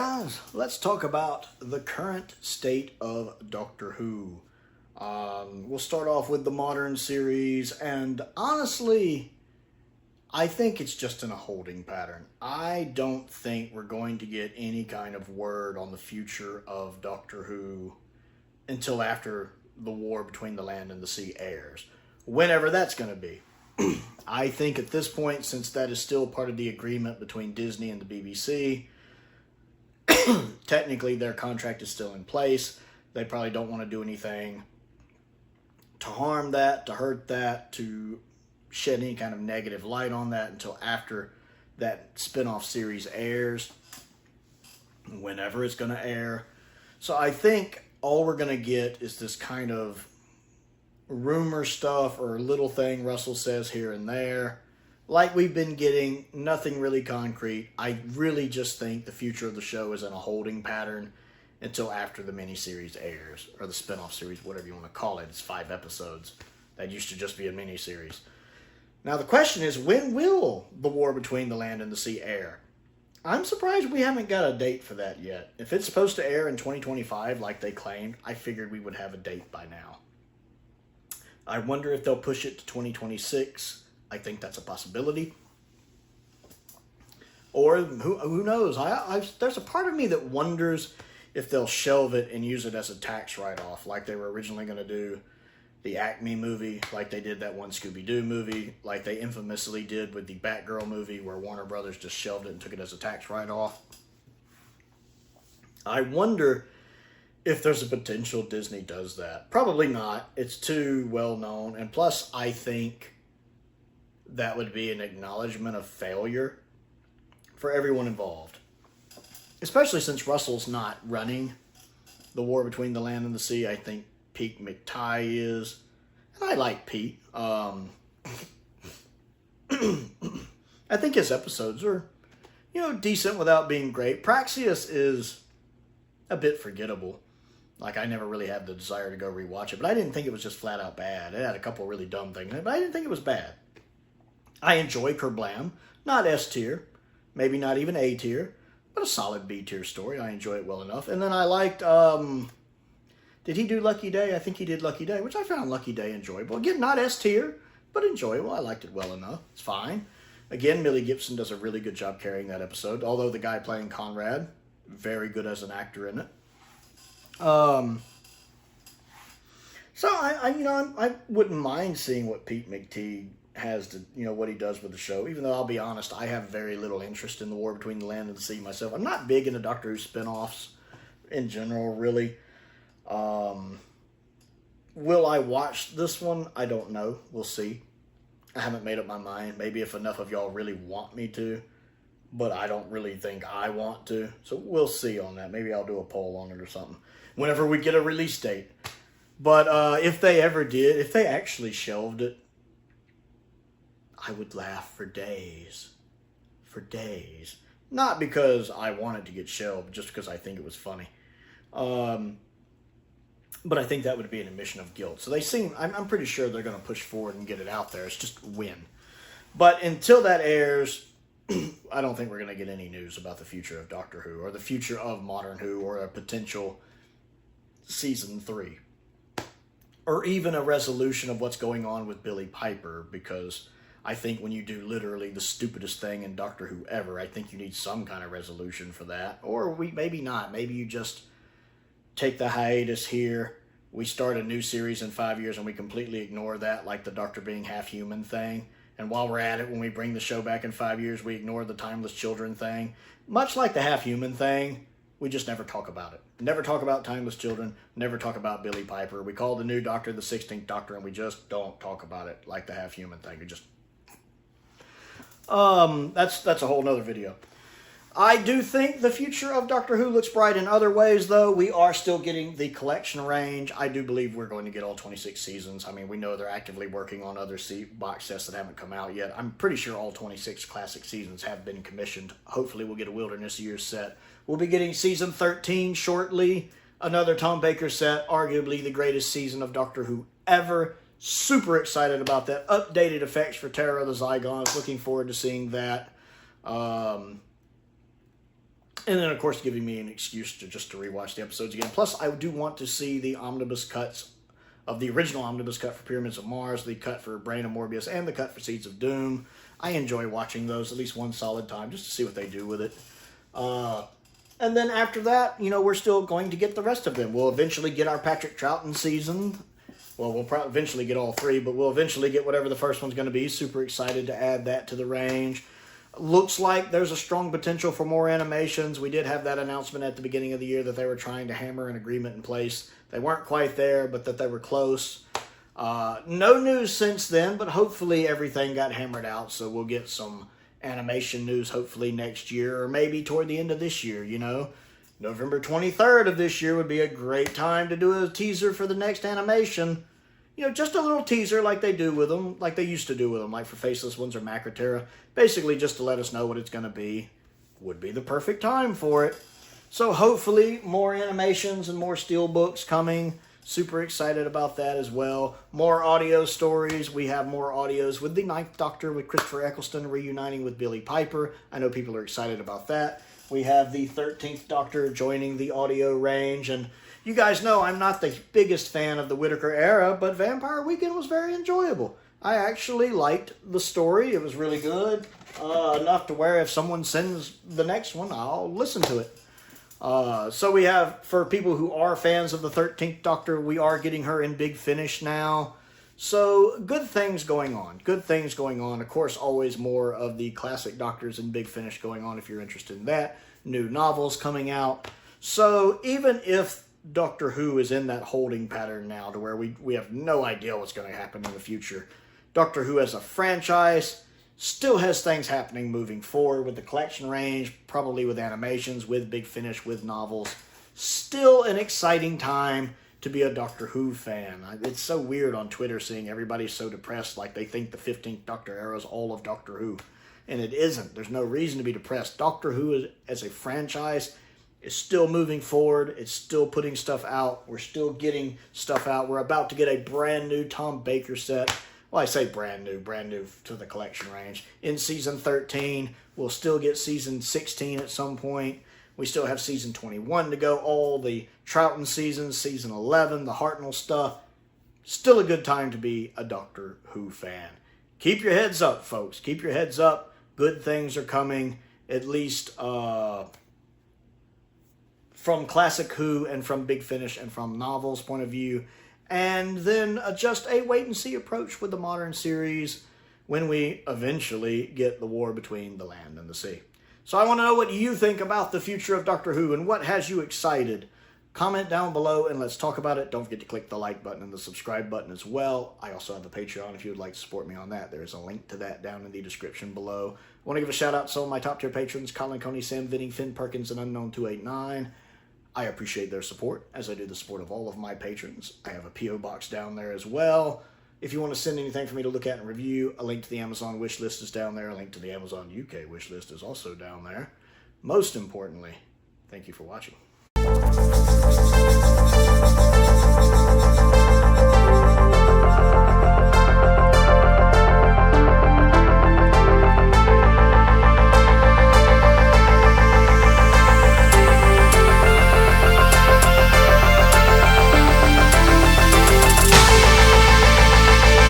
guys, let's talk about the current state of Doctor Who. We'll start off with the modern series, and honestly, I think it's just in a holding pattern. I don't think we're going to get any kind of word on the future of Doctor Who until after the war between the land and the sea airs. Whenever that's going to be. I think at this point, since that is still part of the agreement between Disney and the BBC, technically their contract is still in place. They probably don't want to do anything to harm that, to hurt that, to shed any kind of negative light on that until after that spin-off series airs, whenever it's going to air. So I think all we're going to get is this kind of rumor stuff or little thing Russell says here and there. Like we've been getting, nothing really concrete. I really just think the future of the show is in a holding pattern until after the miniseries airs, or the spin-off series, whatever you want to call it. It's 5 episodes. That used to just be a miniseries. Now the question is, when will the war between the land and the sea air? I'm surprised we haven't got a date for that yet. If it's supposed to air in 2025 like they claimed, I figured we would have a date by now. I wonder if they'll push it to 2026. I think that's a possibility. Or who knows? There's a part of me that wonders if they'll shelve it and use it as a tax write-off, like they were originally going to do the Acme movie, like they did that one Scooby-Doo movie, like they infamously did with the Batgirl movie, where Warner Brothers just shelved it and took it as a tax write-off. I wonder if there's a potential Disney does that. Probably not. It's too well known. And plus, I think that would be an acknowledgement of failure for everyone involved. Especially since Russell's not running the war between the land and the sea. I think Pete McTighe is. And I like Pete. I think his episodes are, decent without being great. Praxius is a bit forgettable. Like, I never really had the desire to go rewatch it, but I didn't think it was just flat out bad. It had a couple really dumb things in it, but I didn't think it was bad. I enjoy Kerblam. Not S tier, maybe not even A tier, but a solid B tier story. I enjoy it well enough. And then I liked, did he do Lucky Day? I think he did Lucky Day, which I found Lucky Day enjoyable. Again, not S tier, but enjoyable. I liked it well enough. It's fine. Again, Millie Gibson does a really good job carrying that episode, although the guy playing Conrad, very good as an actor in it. So I wouldn't mind seeing what Pete McTighe has to, what he does with the show, even though I'll be honest, I have very little interest in the war between the land and the sea myself. I'm not big into Doctor Who spinoffs in general, really. Will I watch this one? I don't know. We'll see. I haven't made up my mind. Maybe if enough of y'all really want me to, but I don't really think I want to. So we'll see on that. Maybe I'll do a poll on it or something whenever we get a release date. But if they ever did, if they actually shelved it, I would laugh for days. For days. Not because I wanted to get shelved, just because I think it was funny. But I think that would be an admission of guilt. So I'm pretty sure they're going to push forward and get it out there. It's just when. But until that airs, I don't think we're going to get any news about the future of Doctor Who, or the future of Modern Who, or a potential season 3. Or even a resolution of what's going on with Billie Piper, because I think when you do literally the stupidest thing in Doctor Who ever, I think you need some kind of resolution for that. Or maybe not. Maybe you just take the hiatus here. We start a new series in 5 years and we completely ignore that, like the Doctor being half human thing. And while we're at it, when we bring the show back in 5 years, we ignore the Timeless Children thing. Much like the half human thing, we just never talk about it. Never talk about Timeless Children. Never talk about Billie Piper. We call the new Doctor the 16th Doctor, and we just don't talk about it like the half human thing. We just that's a whole nother video. I do think the future of Doctor Who looks bright in other ways, though. We are still getting the collection range. I do believe we're going to get all 26 seasons. I mean, we know they're actively working on other box sets that haven't come out yet. I'm pretty sure all 26 classic seasons have been commissioned. Hopefully we'll get a Wilderness Years set. We'll be getting season 13 shortly. Another Tom Baker set, arguably the greatest season of Doctor Who ever. Super excited about that. Updated effects for Terror of the Zygons. Looking forward to seeing that. And then, of course, giving me an excuse to just to rewatch the episodes again. Plus, I do want to see the omnibus cuts of the original omnibus cut for Pyramids of Mars, the cut for Brain of Morbius, and the cut for Seeds of Doom. I enjoy watching those at least one solid time just to see what they do with it. And then after that, you know, we're still going to get the rest of them. We'll eventually get our Patrick Troughton season. Well, we'll probably eventually get all three, but we'll eventually get whatever the first one's going to be. Super excited to add that to the range. Looks like there's a strong potential for more animations. We did have that announcement at the beginning of the year that they were trying to hammer an agreement in place. They weren't quite there, but that they were close. No news since then, but hopefully everything got hammered out, so we'll get some animation news hopefully next year, or maybe toward the end of this year, you know. November 23rd of this year would be a great time to do a teaser for the next animation. You know, just a little teaser like they do with them, like they used to do with them, like for Faceless Ones or Macroterra. Basically just to let us know what it's going to be. Would be the perfect time for it. So hopefully more animations and more steelbooks coming. Super excited about that as well. More audio stories. We have more audios with the Ninth Doctor, with Christopher Eccleston reuniting with Billie Piper. I know people are excited about that. We have the 13th Doctor joining the audio range, and you guys know I'm not the biggest fan of the Whittaker era, but Vampire Weekend was very enjoyable. I actually liked the story. It was really good. Enough to where if someone sends the next one, I'll listen to it. So we have, for people who are fans of the 13th Doctor, we are getting her in Big Finish now. So good things going on. Good things going on. Of course, always more of the classic Doctors in Big Finish going on if you're interested in that. New novels coming out. So even if Doctor Who is in that holding pattern now to where we have no idea what's going to happen in the future, Doctor Who as a franchise still has things happening moving forward with the collection range, probably with animations, with Big Finish, with novels. Still an exciting time to be a Doctor Who fan. It's so weird on Twitter seeing everybody so depressed, like they think the 15th Doctor era is all of Doctor Who. And it isn't. There's no reason to be depressed. Doctor Who as a franchise is still moving forward. It's still putting stuff out. We're still getting stuff out. We're about to get a brand new Tom Baker set. Well, I say brand new to the collection range. In season 13, we'll still get season 16 at some point. We still have season 21 to go. All the Troughton seasons, season 11, the Hartnell stuff. Still a good time to be a Doctor Who fan. Keep your heads up, folks. Keep your heads up. Good things are coming, at least from Classic Who and from Big Finish and from novels point of view. And then just a wait-and-see approach with the modern series when we eventually get the war between the land and the sea. So I want to know what you think about the future of Doctor Who and what has you excited. Comment down below and let's talk about it. Don't forget to click the like button and the subscribe button as well. I also have a Patreon if you would like to support me on that. There's a link to that down in the description below. I want to give a shout out to some of my top tier patrons, Colin Coney, Sam, Venning, Finn, Perkins, and Unknown289. I appreciate their support, as I do the support of all of my patrons. I have a P.O. box down there as well. If you want to send anything for me to look at and review, a link to the Amazon wish list is down there. A link to the Amazon UK wish list is also down there. Most importantly, thank you for watching.